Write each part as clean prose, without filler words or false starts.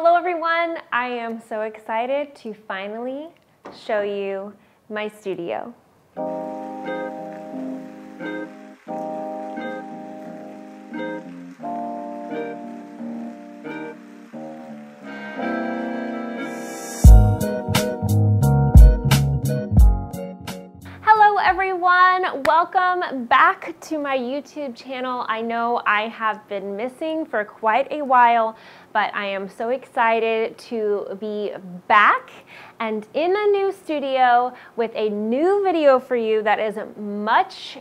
Hello everyone, I am so excited to finally show you my studio. Hello everyone, welcome back to my YouTube channel. I know I have been missing for quite a while, but I am so excited to be back and in a new studio with a new video for you that is much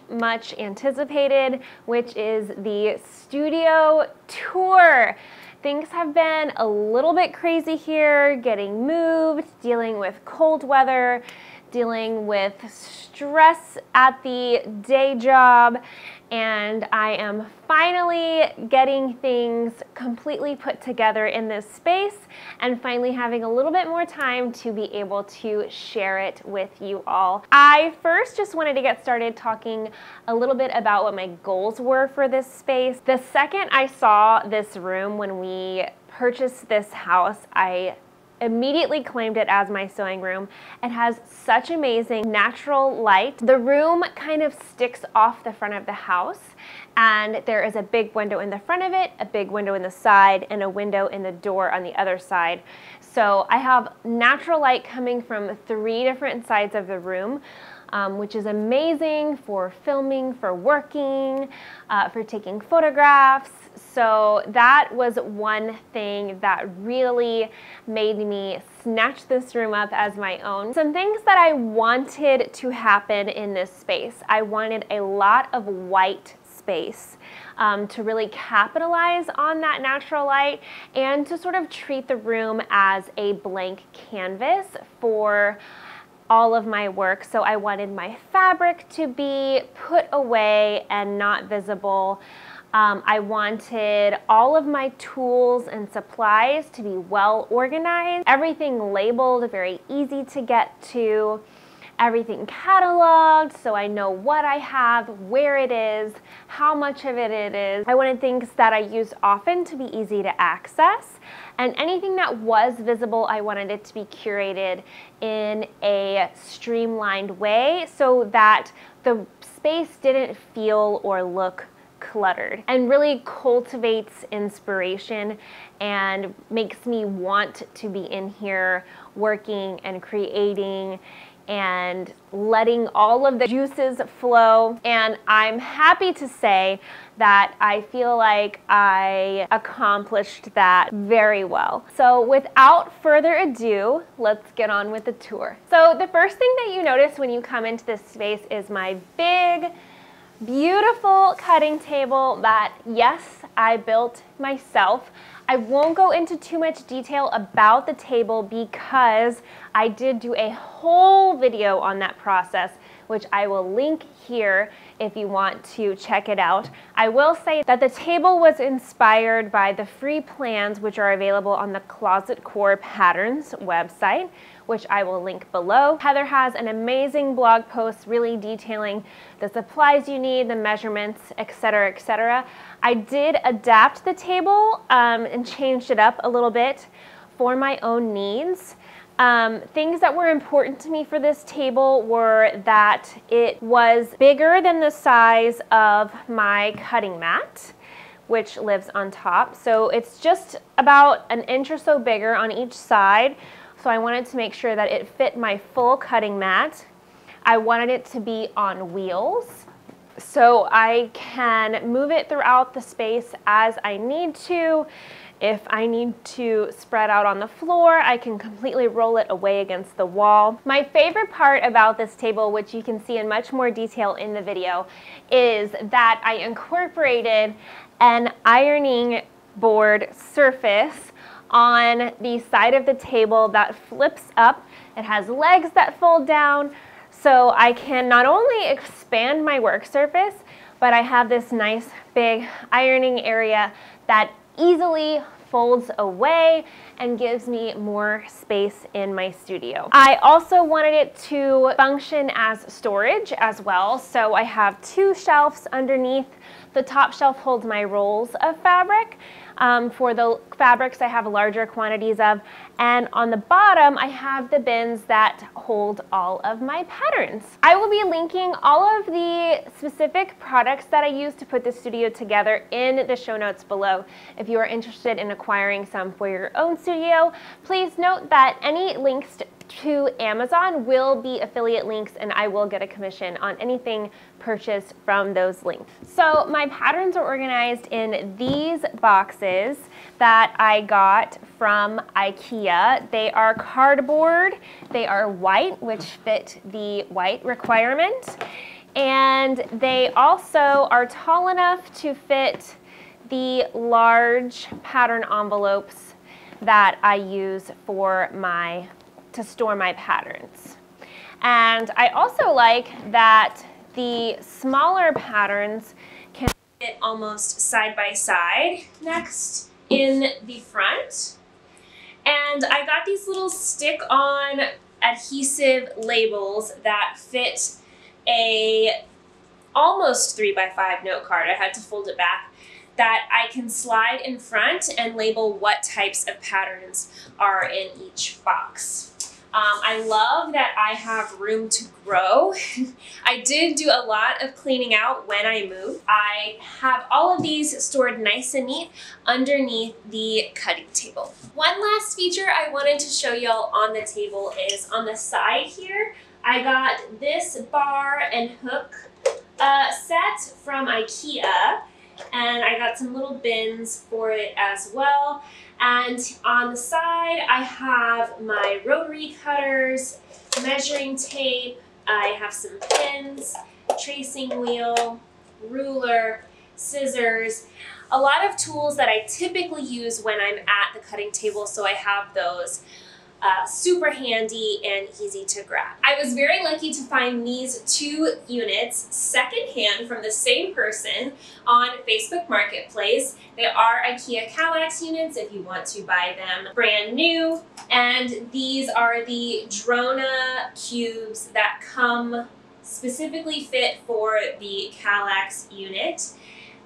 anticipated, which is the studio tour. Things have been a little bit crazy here, getting moved, dealing with cold weather, dealing with stress at the day job, and I am finally getting things completely put together in this space and finally having a little bit more time to be able to share it with you all. I first just wanted to get started talking a little bit about what my goals were for this space. The second I saw this room when we purchased this house, I immediately claimed it as my sewing room. It has such amazing natural light. The room kind of sticks off the front of the house, and there is a big window in the front of it, a big window in the side, and a window in the door on the other side. So I have natural light coming from 3 different sides of the room, which is amazing for filming, for working, for taking photographs. So that was one thing that really made me snatch this room up as my own. Some things that I wanted to happen in this space. I wanted a lot of white space to really capitalize on that natural light and to sort of treat the room as a blank canvas for all of my work. So I wanted my fabric to be put away and not visible. I wanted all of my tools and supplies to be well organized, everything labeled, very easy to get to, everything cataloged so I know what I have, where it is, how much of it is. I wanted things that I use often to be easy to access, and anything that was visible, I wanted it to be curated in a streamlined way so that the space didn't feel or look cluttered, and really cultivates inspiration and makes me want to be in here working and creating and letting all of the juices flow. And I'm happy to say that I feel like I accomplished that very well. So without further ado, let's get on with the tour. So the first thing that you notice when you come into this space is my big, beautiful cutting table that, yes, I built myself. I won't go into too much detail about the table because I did do a whole video on that process, which I will link here if you want to check it out. I will say that the table was inspired by the free plans which are available on the Closet Core Patterns website, which I will link below. Heather has an amazing blog post really detailing the supplies you need, the measurements, etc., etc. I did adapt the table and changed it up a little bit for my own needs. Things that were important to me for this table were that it was bigger than the size of my cutting mat, which lives on top. So it's just about 1 inch or so bigger on each side. So I wanted to make sure that it fit my full cutting mat. I wanted it to be on wheels, so I can move it throughout the space as I need to. If I need to spread out on the floor, I can completely roll it away against the wall. My favorite part about this table, which you can see in much more detail in the video, is that I incorporated an ironing board surface on the side of the table that flips up. It has legs that fold down, so I can not only expand my work surface, but I have this nice big ironing area that easily folds away and gives me more space in my studio. I also wanted it to function as storage as well, so I have 2 shelves underneath. The top shelf holds my rolls of fabric, for the fabrics I have larger quantities of. And on the bottom, I have the bins that hold all of my patterns. I will be linking all of the specific products that I use to put the studio together in the show notes below. If you are interested in acquiring some for your own studio, please note that any links to Amazon will be affiliate links, and I will get a commission on anything purchased from those links. So my patterns are organized in these boxes that I got from IKEA. They are cardboard, they are white, which fit the white requirement, and they also are tall enough to fit the large pattern envelopes that I use for to store my patterns. And I also like that the smaller patterns can fit almost side by side next in the front. And I got these little stick-on adhesive labels that fit a almost 3x5 note card. I had to fold it back, that I can slide in front and label what types of patterns are in each box. I love that I have room to grow. I did do a lot of cleaning out when I moved. I have all of these stored nice and neat underneath the cutting table. One last feature I wanted to show y'all on the table is on the side here. I got this bar and hook set from IKEA, and I got some little bins for it as well. And on the side, I have my rotary cutters, measuring tape, I have some pins, tracing wheel, ruler, scissors, a lot of tools that I typically use when I'm at the cutting table, so I have those super handy and easy to grab. I was very lucky to find these 2 units secondhand from the same person on Facebook Marketplace. They are IKEA Kallax units if you want to buy them brand new. And these are the Drona cubes that come specifically fit for the Kallax unit.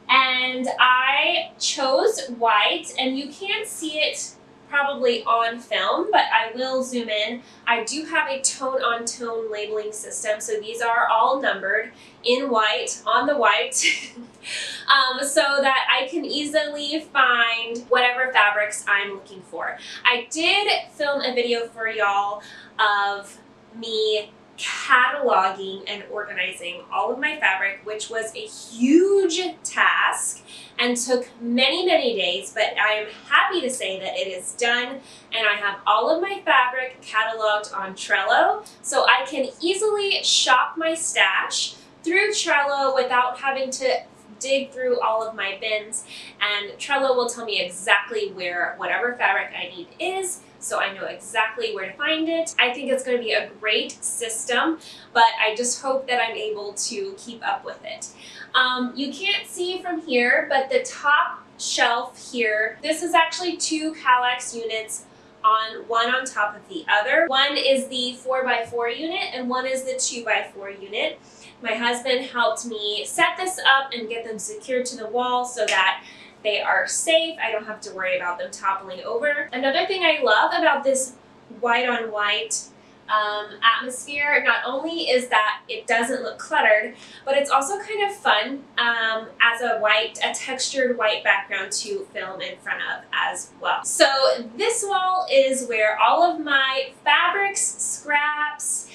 And I chose white, and you can't see it probably on film, but I will zoom in. I do have a tone-on-tone labeling system, so these are all numbered in white, on the white, so that I can easily find whatever fabrics I'm looking for. I did film a video for y'all of me cataloging and organizing all of my fabric, which was a huge task and took many, many days, but I am happy to say that it is done, and I have all of my fabric cataloged on Trello, so I can easily shop my stash through Trello without having to dig through all of my bins, and Trello will tell me exactly where whatever fabric I need is, so I know exactly where to find it. I think it's going to be a great system, but I just hope that I'm able to keep up with it. You can't see from here, but the top shelf here, this is actually 2 Kallax units, one on top of the other. One is the 4x4 unit and one is the 2x4 unit. My husband helped me set this up and get them secured to the wall so that they are safe. I don't have to worry about them toppling over. Another thing I love about this white on white atmosphere, not only is that it doesn't look cluttered, but it's also kind of fun as a textured white background to film in front of as well. So this wall is where all of my fabrics, scraps,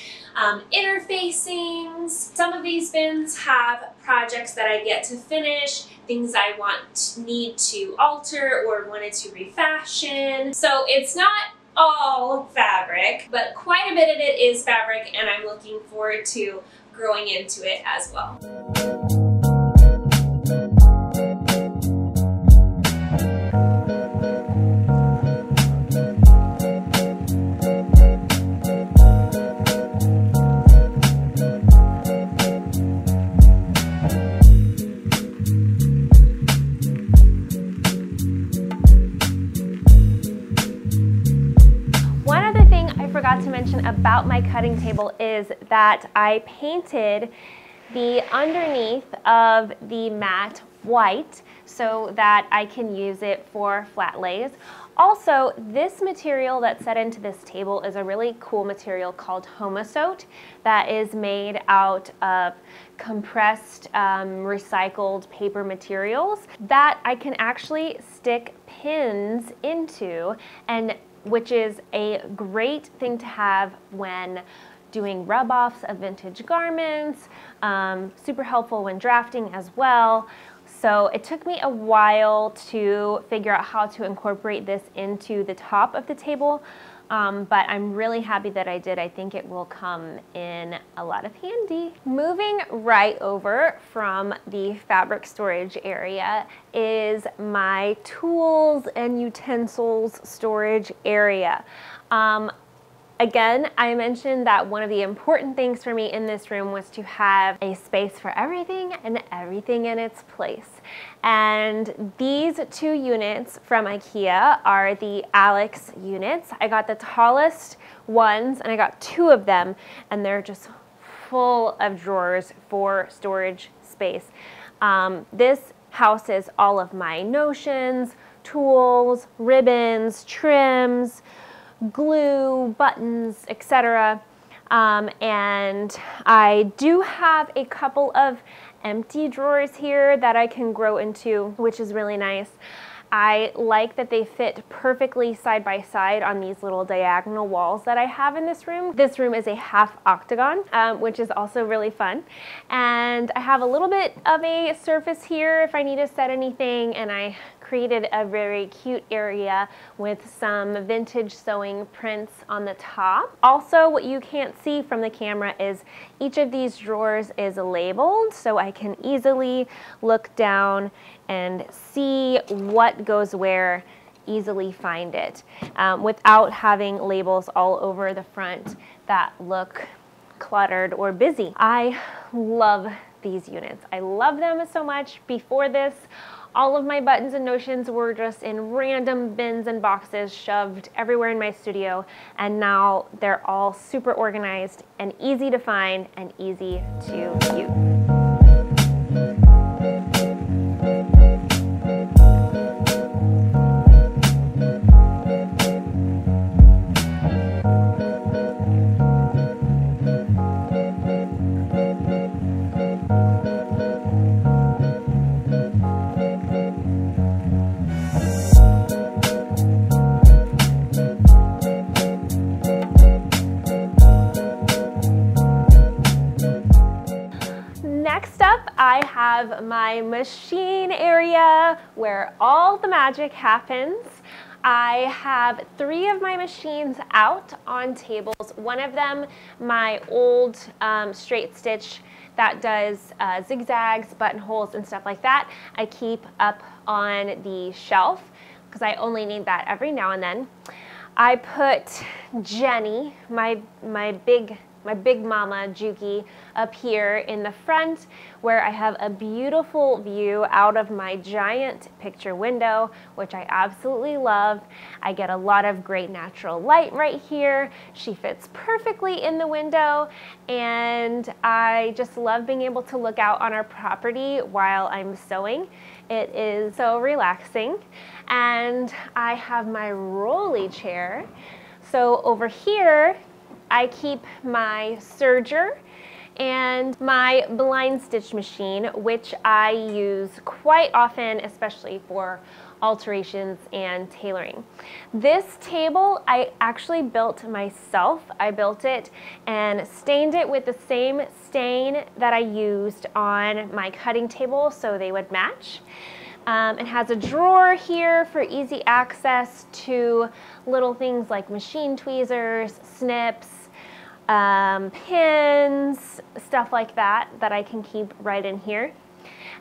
interfacings. Some of these bins have projects that I get to finish, things I need to alter or wanted to refashion. So it's not all fabric, but quite a bit of it is fabric, and I'm looking forward to growing into it as well. To mention about my cutting table is that I painted the underneath of the mat white so that I can use it for flat lays. Also, this material that's set into this table is a really cool material called Homosote that is made out of compressed recycled paper materials that I can actually stick pins into, and which is a great thing to have when doing rub-offs of vintage garments, super helpful when drafting as well. So it took me a while to figure out how to incorporate this into the top of the table, but I'm really happy that I did. I think it will come in a lot of handy. Moving right over from the fabric storage area is my tools and utensils storage area. Again, I mentioned that one of the important things for me in this room was to have a space for everything and everything in its place. And these two units from IKEA are the Alex units. I got the tallest ones and I got two of them, and they're just full of drawers for storage space. This houses all of my notions, tools, ribbons, trims, glue, buttons, etc. And I do have a couple of empty drawers here that I can grow into, which is really nice. I like that they fit perfectly side by side on these little diagonal walls that I have in this room. This room is a half octagon, which is also really fun. And I have a little bit of a surface here if I need to set anything, and I created a very cute area with some vintage sewing prints on the top. Also, what you can't see from the camera is each of these drawers is labeled, so I can easily look down and see what goes where, easily find it, without having labels all over the front that look cluttered or busy. I love these units. I love them so much. Before this, all of my buttons and notions were just in random bins and boxes shoved everywhere in my studio, and now they're all super organized and easy to find and easy to use. Next up, I have my machine area where all the magic happens. I have 3 of my machines out on tables. One of them, my old straight stitch that does zigzags, buttonholes, and stuff like that, I keep up on the shelf because I only need that every now and then. I put Jenny, my big mama Juki, up here in the front where I have a beautiful view out of my giant picture window, which I absolutely love. I get a lot of great natural light right here. She fits perfectly in the window, and I just love being able to look out on our property while I'm sewing. It is so relaxing. And I have my rolly chair. So over here, I keep my serger and my blind stitch machine, which I use quite often, especially for alterations and tailoring. This table I actually built myself. I built it and stained it with the same stain that I used on my cutting table so they would match. It has a drawer here for easy access to little things like machine tweezers, snips, pins, stuff like that I can keep right in here.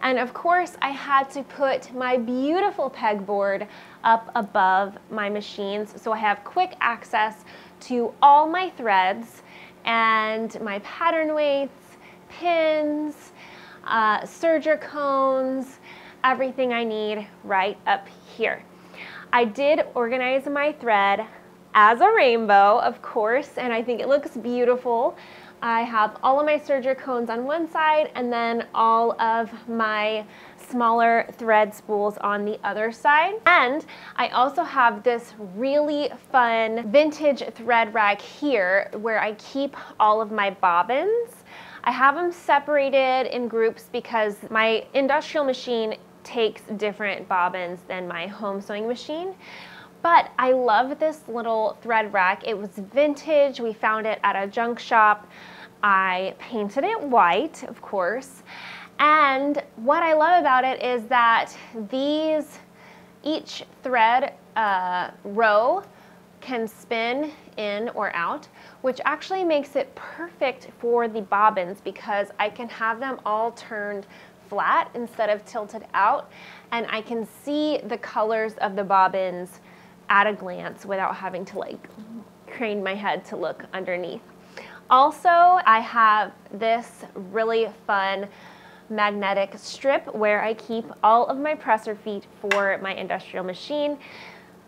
And of course, I had to put my beautiful pegboard up above my machines so I have quick access to all my threads and my pattern weights, pins, serger cones, everything I need right up here. I did organize my thread as a rainbow, of course, and I think it looks beautiful, I have all of my serger cones on one side and then all of my smaller thread spools on the other side. And I also have this really fun vintage thread rack here where I keep all of my bobbins. I have them separated in groups because my industrial machine takes different bobbins than my home sewing machine. But I love this little thread rack. It was vintage. We found it at a junk shop. I painted it white, of course. And what I love about it is that each thread row can spin in or out, which actually makes it perfect for the bobbins because I can have them all turned flat instead of tilted out, and I can see the colors of the bobbins at a glance without having to like crane my head to look underneath. Also, I have this really fun magnetic strip where I keep all of my presser feet for my industrial machine.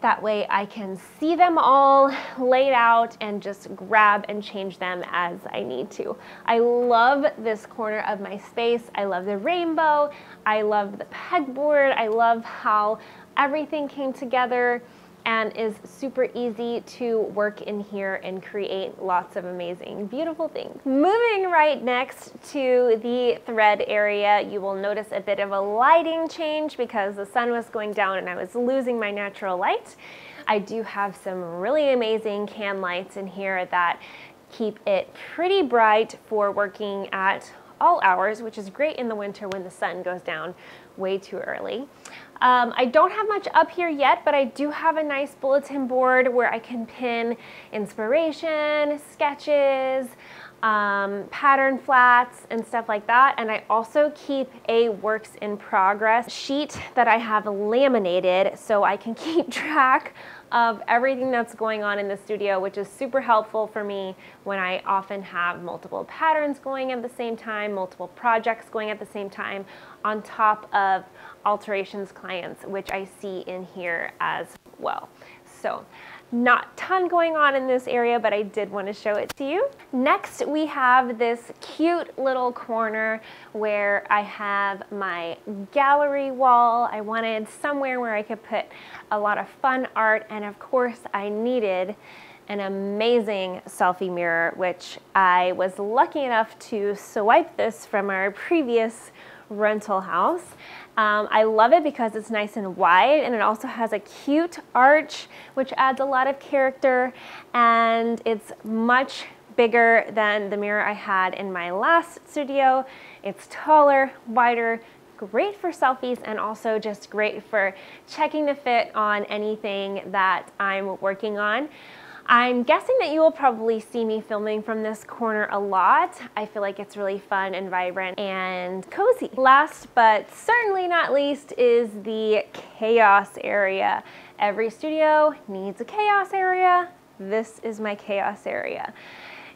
That way I can see them all laid out and just grab and change them as I need to. I love this corner of my space. I love the rainbow. I love the pegboard. I love how everything came together and is super easy to work in here and create lots of amazing, beautiful things. Moving right next to the thread area, you will notice a bit of a lighting change because the sun was going down and I was losing my natural light. I do have some really amazing can lights in here that keep it pretty bright for working at all hours, which is great in the winter when the sun goes down way too early. I don't have much up here yet, but I do have a nice bulletin board where I can pin inspiration, sketches, pattern flats, and stuff like that. And I also keep a works in progress sheet that I have laminated so I can keep track of everything that's going on in the studio, which is super helpful for me when I often have multiple patterns going at the same time, multiple projects going at the same time, on top of alterations clients, which I see in here as well. So not a ton going on in this area, but I did want to show it to you. Next, we have this cute little corner where I have my gallery wall. I wanted somewhere where I could put a lot of fun art, and of course I needed an amazing selfie mirror, which I was lucky enough to swipe this from our previous rental house. I love it because it's nice and wide, and it also has a cute arch which adds a lot of character, and it's much bigger than the mirror I had in my last studio. It's taller, wider, great for selfies, and also just great for checking the fit on anything that I'm working on. I'm guessing that you will probably see me filming from this corner a lot. I feel like it's really fun and vibrant and cozy. Last but certainly not least is the chaos area. Every studio needs a chaos area. This is my chaos area.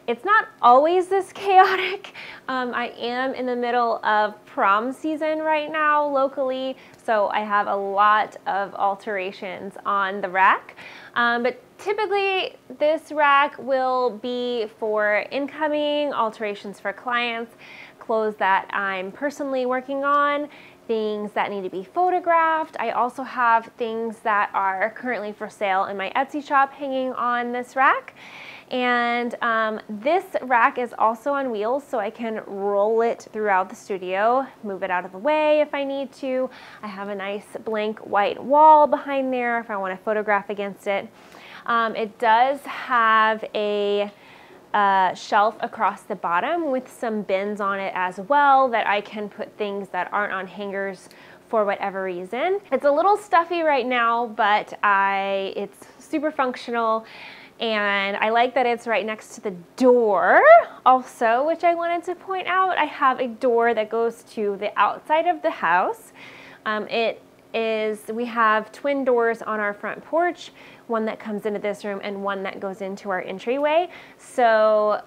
It's not always this chaotic. I am in the middle of prom season right now locally, so I have a lot of alterations on the rack. But typically this rack will be for incoming, alterations for clients, clothes that I'm personally working on, things that need to be photographed. I also have things that are currently for sale in my Etsy shop hanging on this rack. And this rack is also on wheels, so I can roll it throughout the studio, move it out of the way if I need to. I have a nice blank white wall behind there if I want to photograph against it. It does have a shelf across the bottom with some bins on it as well that I can put things that aren't on hangers for whatever reason. It's a little stuffy right now, but it's super functional. And I like that it's right next to the door also, which I wanted to point out. I have a door that goes to the outside of the house. We have twin doors on our front porch, one that comes into this room and one that goes into our entryway,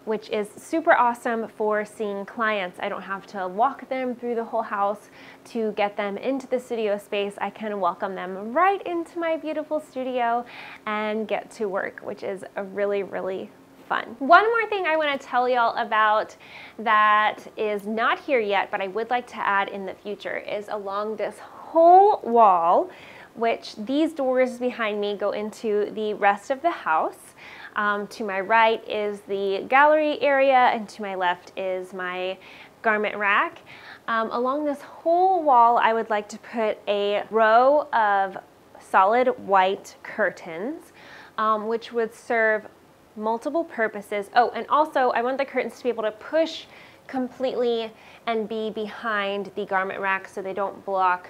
which is super awesome for seeing clients. I don't have to walk them through the whole house to get them into the studio space. I can welcome them right into my beautiful studio and get to work, which is a really, really fun. One more thing I want to tell y'all about that is not here yet, but I would like to add in the future, is along this whole wall, which these doors behind me go into the rest of the house. To my right is the gallery area, and to my left is my garment rack. Along this whole wall, I would like to put a row of solid white curtains, which would serve multiple purposes. Oh, and also I want the curtains to be able to push completely and be behind the garment rack so they don't block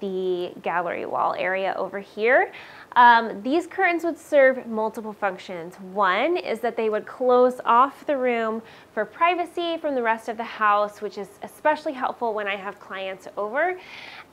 the gallery wall area over here. These curtains would serve multiple functions. One is that they would close off the room for privacy from the rest of the house, which is especially helpful when I have clients over.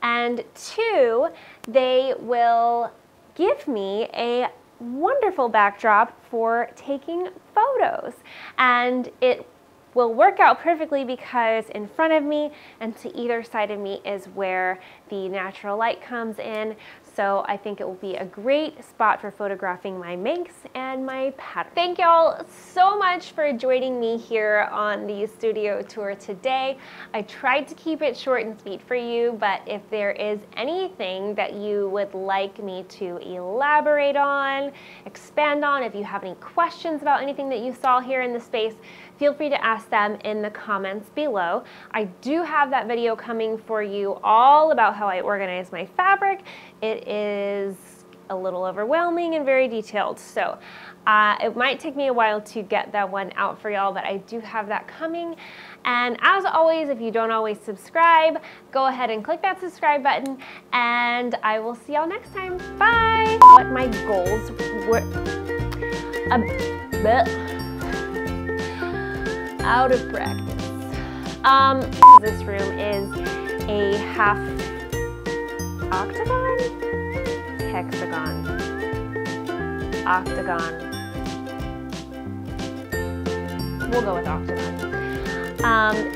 And two, they will give me a wonderful backdrop for taking photos. And it will work out perfectly because in front of me and to either side of me is where the natural light comes in. So I think it will be a great spot for photographing my makes and my pattern. Thank y'all so much for joining me here on the studio tour today. I tried to keep it short and sweet for you, but if there is anything that you would like me to elaborate on, expand on, if you have any questions about anything that you saw here in the space, feel free to ask them in the comments below. I do have that video coming for you all about how I organize my fabric. It is a little overwhelming and very detailed, so it might take me a while to get that one out for y'all, but I do have that coming. And as always, if you don't always subscribe, go ahead and click that subscribe button, and I will see y'all next time. Bye! What my goals were... out of practice. This room is a half octagon, hexagon, octagon. We'll go with octagon.